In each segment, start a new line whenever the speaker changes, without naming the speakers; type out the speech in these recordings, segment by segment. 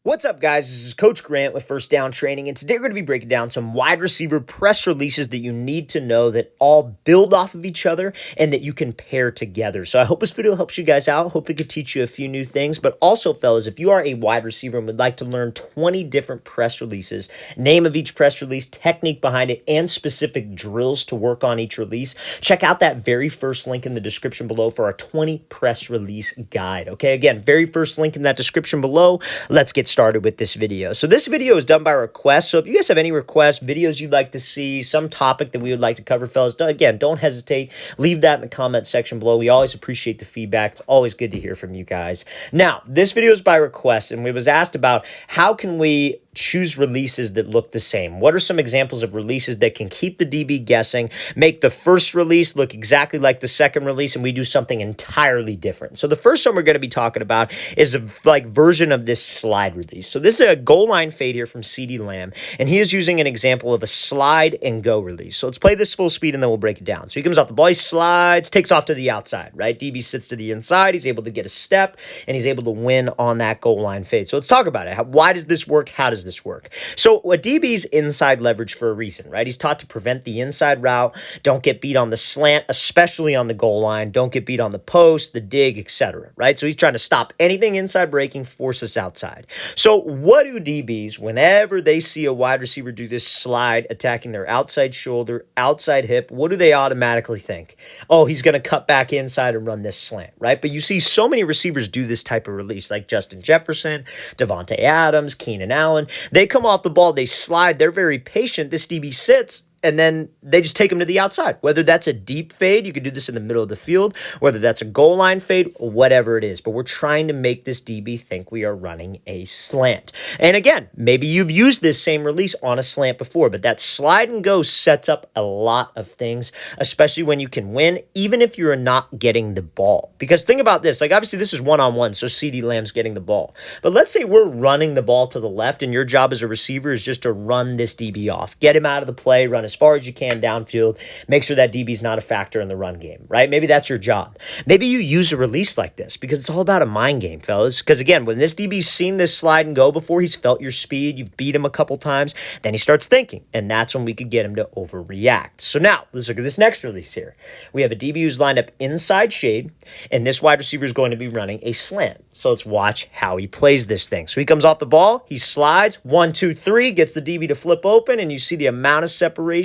What's up, guys? This is Coach Grant with First Down Training, and today we're going to be breaking down some wide receiver press releases that you need to know that all build off of each other and that you can pair together. So I hope this video helps you guys out. Hope it could teach you a few new things. But also, fellas, if you are a wide receiver and would like to learn 20 different press releases, name of each press release, technique behind it, and specific drills to work on each release, check out that very first link in the description below for our 20 press release guide. Okay, again, very first link in that description below. Let's get started with this video. So this video is done by request. So if you guys have any requests, videos you'd like to see, some topic that we would like to cover, fellas, again, don't hesitate. Leave that in the comment section below. We always appreciate the feedback. It's always good to hear from you guys. Now, this video is by request, and we was asked about how can we choose releases that look the same. What are some examples of releases that can keep the DB guessing, make the first release look exactly like the second release, and we do something entirely different? So the first one we're going to be talking about is a version of this slide release. So this is a goal line fade here from CeeDee Lamb, and he is using an example of a slide and go release. So let's play this full speed and then we'll break it down. So he comes off the ball, he slides, takes off to the outside, right? DB sits to the inside, he's able to get a step, and he's able to win on that goal line fade. So let's talk about it. Why does this work? How does this work? So a DB's inside leverage for a reason, right? He's taught to prevent the inside route, don't get beat on the slant, especially on the goal line, don't get beat on the post, the dig, etc., right? So he's trying to stop anything inside breaking, force us outside. So what do DBs, whenever they see a wide receiver do this slide attacking their outside shoulder, outside hip, what do they automatically think? Oh, he's going to cut back inside and run this slant, right? But you see so many receivers do this type of release, like Justin Jefferson, Devontae Adams, Keenan Allen. They come off the ball, they slide, they're very patient. This DB sits, and then they just take them to the outside. Whether that's a deep fade, you could do this in the middle of the field, whether that's a goal line fade, whatever it is. But we're trying to make this DB think we are running a slant. And again, maybe you've used this same release on a slant before, but that slide and go sets up a lot of things, especially when you can win, even if you're not getting the ball. Because think about this, like obviously this is one-on-one, so CeeDee Lamb's getting the ball. But let's say we're running the ball to the left, and your job as a receiver is just to run this DB off. Get him out of the play, run as far as you can downfield, make sure that DB's not a factor in the run game, right? Maybe that's your job. Maybe you use a release like this because it's all about a mind game, fellas. Because again, when this DB's seen this slide and go before, he's felt your speed, you've beat him a couple times, then he starts thinking, and that's when we could get him to overreact. So now, let's look at this next release here. We have a DB who's lined up inside shade, and this wide receiver is going to be running a slant. So let's watch how he plays this thing. So he comes off the ball, he slides, 1, 2, 3, gets the DB to flip open, and you see the amount of separation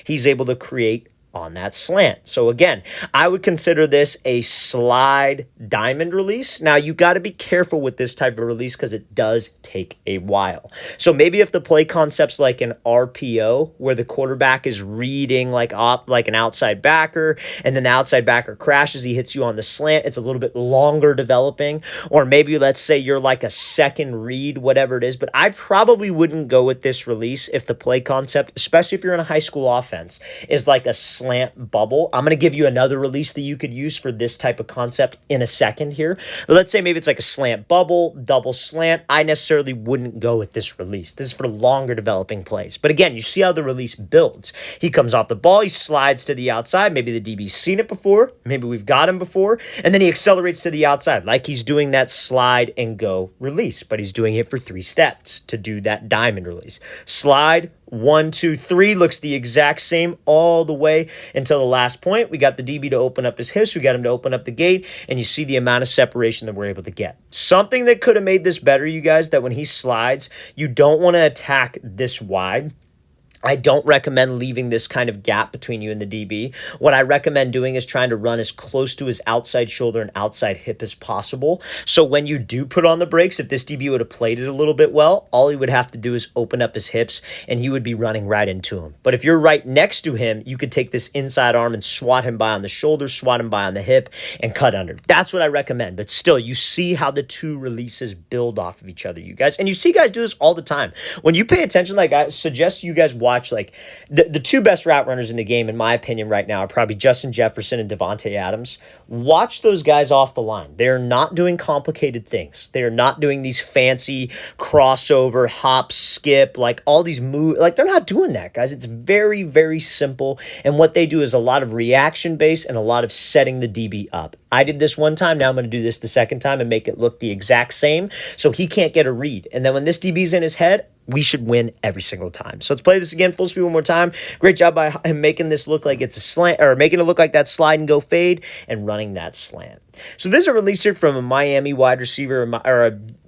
he's able to create on that slant. So again, I would consider this a slide diamond release. Now you got to be careful with this type of release because it does take a while. So maybe if the play concept's like an RPO where the quarterback is reading like an outside backer, and then the outside backer crashes, he hits you on the slant, it's a little bit longer developing. Or maybe let's say you're like a second read, whatever it is, but I probably wouldn't go with this release if the play concept, especially if you're in a high school offense, is like a slant bubble. I'm going to give you another release that you could use for this type of concept in a second here. But let's say maybe it's like a slant bubble, double slant. I necessarily wouldn't go with this release. This is for longer developing plays. But again, you see how the release builds. He comes off the ball, he slides to the outside. Maybe the DB's seen it before. Maybe we've got him before. And then he accelerates to the outside like he's doing that slide and go release. But he's doing it for 3 steps to do that diamond release. Slide, 1, 2, 3 looks the exact same all the way until the last point. We got the DB to open up his hips. We got him to open up the gate, and you see the amount of separation that we're able to get. Something that could have made this better, you guys, that when he slides, you don't want to attack this wide. I don't recommend leaving this kind of gap between you and the DB. What I recommend doing is trying to run as close to his outside shoulder and outside hip as possible. So when you do put on the brakes, if this DB would have played it a little bit well, all he would have to do is open up his hips and he would be running right into him. But if you're right next to him, you could take this inside arm and swat him by on the shoulder, swat him by on the hip, and cut under. That's what I recommend. But still, you see how the two releases build off of each other, you guys. And you see guys do this all the time. When you pay attention, like I suggest you guys watch like the 2 best route runners in the game, in my opinion, right now are probably Justin Jefferson and Devontae Adams. Watch those guys off the line. They're not doing complicated things. They're not doing these fancy crossover, hop, skip, like all these moves. Like they're not doing that, guys. It's very, very simple. And what they do is a lot of reaction based and a lot of setting the DB up. I did this one time. Now I'm going to do this the second time and make it look the exact same so he can't get a read. And then when this DB's in his head, we should win every single time. So let's play this again full speed one more time. Great job by him making this look like it's a slant, or making it look like that slide and go fade and running that slant. So this is a release here from a Miami wide receiver,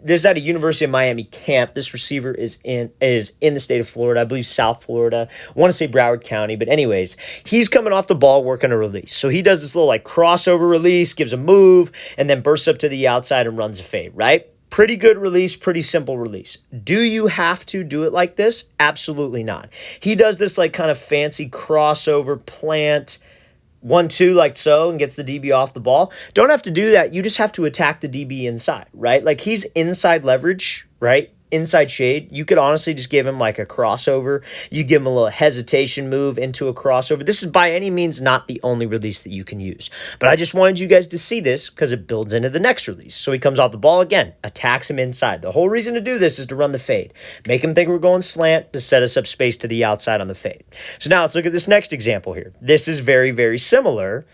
this is at a University of Miami camp. This receiver is in the state of Florida, I believe South Florida. I want to say Broward County, but anyways, he's coming off the ball working a release. So he does this little like crossover release, gives a move, and then bursts up to the outside and runs a fade, right? Pretty good release, pretty simple release. Do you have to do it like this? Absolutely not. He does this like kind of fancy crossover plant 1-2 like so and gets the DB off the ball. Don't have to do that. You just have to attack the DB inside, right? Like he's inside leverage, right? Inside shade. You could honestly just give him like a crossover. You give him a little hesitation move into a crossover. This is by any means not the only release that you can use. But I just wanted you guys to see this because it builds into the next release. So he comes off the ball again, attacks him inside. The whole reason to do this is to run the fade. Make him think we're going slant to set us up space to the outside on the fade. So now let's look at this next example here. This is very, very similar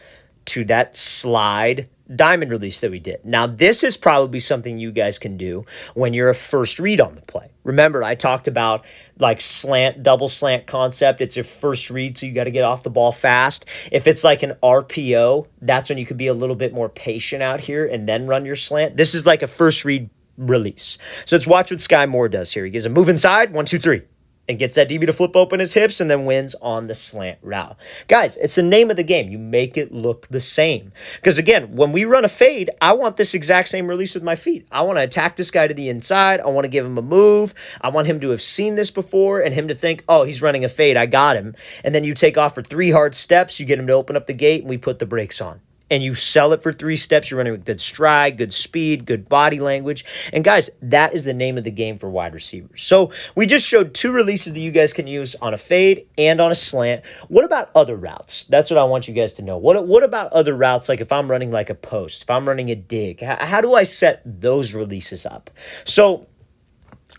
to that slide diamond release that we did. Now, this is probably something you guys can do when you're a first read on the play. Remember, I talked about like slant, double slant concept. It's your first read, so you got to get off the ball fast. If it's like an RPO, that's when you could be a little bit more patient out here and then run your slant. This is like a first read release. So let's watch what Sky Moore does here. He gives a move inside, 1, 2, 3. And gets that DB to flip open his hips and then wins on the slant route. Guys, it's the name of the game. You make it look the same. Because again, when we run a fade, I want this exact same release with my feet. I want to attack this guy to the inside. I want to give him a move. I want him to have seen this before and him to think, oh, he's running a fade. I got him. And then you take off for 3 hard steps. You get him to open up the gate and we put the brakes on. And you sell it for 3 steps. You're running with good stride, good speed, good body language. And guys, that is the name of the game for wide receivers. So we just showed 2 releases that you guys can use on a fade and on a slant. What about other routes? That's what I want you guys to know. What about other routes? Like if I'm running like a post, if I'm running a dig, how do I set those releases up? So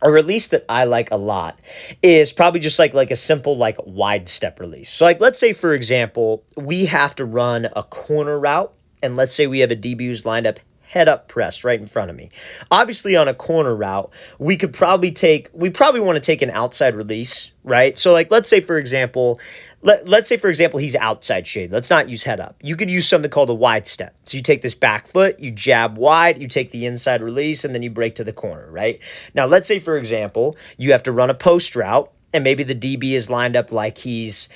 a release that I like a lot is probably just like a simple like wide step release. So like let's say, for example, we have to run a corner route, and let's say we have a DB who's lined up head up press right in front of me. Obviously on a corner route, we probably want to take an outside release, right? So like let's say for example, he's outside shade. Let's not use head up. You could use something called a wide step. So you take this back foot, you jab wide, you take the inside release, and then you break to the corner, right? Now let's say for example, you have to run a post route, and maybe the DB is lined up like he's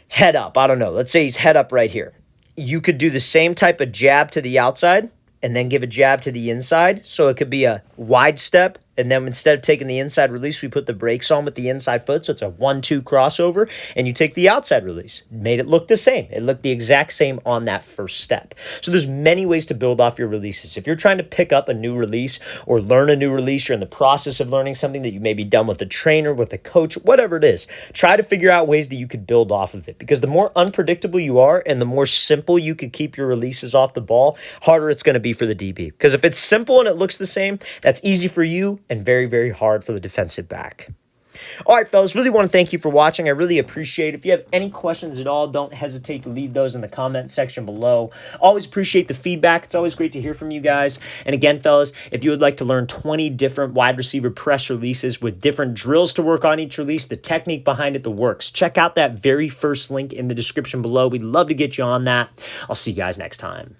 head up. I don't know. Let's say he's head up right here. You could do the same type of jab to the outside and then give a jab to the inside. So it could be a wide step, and then instead of taking the inside release, we put the brakes on with the inside foot. So it's a 1-2 crossover, and you take the outside release. Made it look the same. It looked the exact same on that first step. So there's many ways to build off your releases. If you're trying to pick up a new release or learn a new release, you're in the process of learning something that you may be done with a trainer, with a coach, whatever it is, try to figure out ways that you could build off of it. Because the more unpredictable you are and the more simple you could keep your releases off the ball, harder it's going to be for the DB. Because if it's simple and it looks the same, that's easy for you and very, very hard for the defensive back. All right, fellas, really want to thank you for watching. I really appreciate it. If you have any questions at all, don't hesitate to leave those in the comment section below. Always appreciate the feedback. It's always great to hear from you guys. And again, fellas, if you would like to learn 20 different wide receiver press releases with different drills to work on each release, the technique behind it, the works, check out that very first link in the description below. We'd love to get you on that. I'll see you guys next time.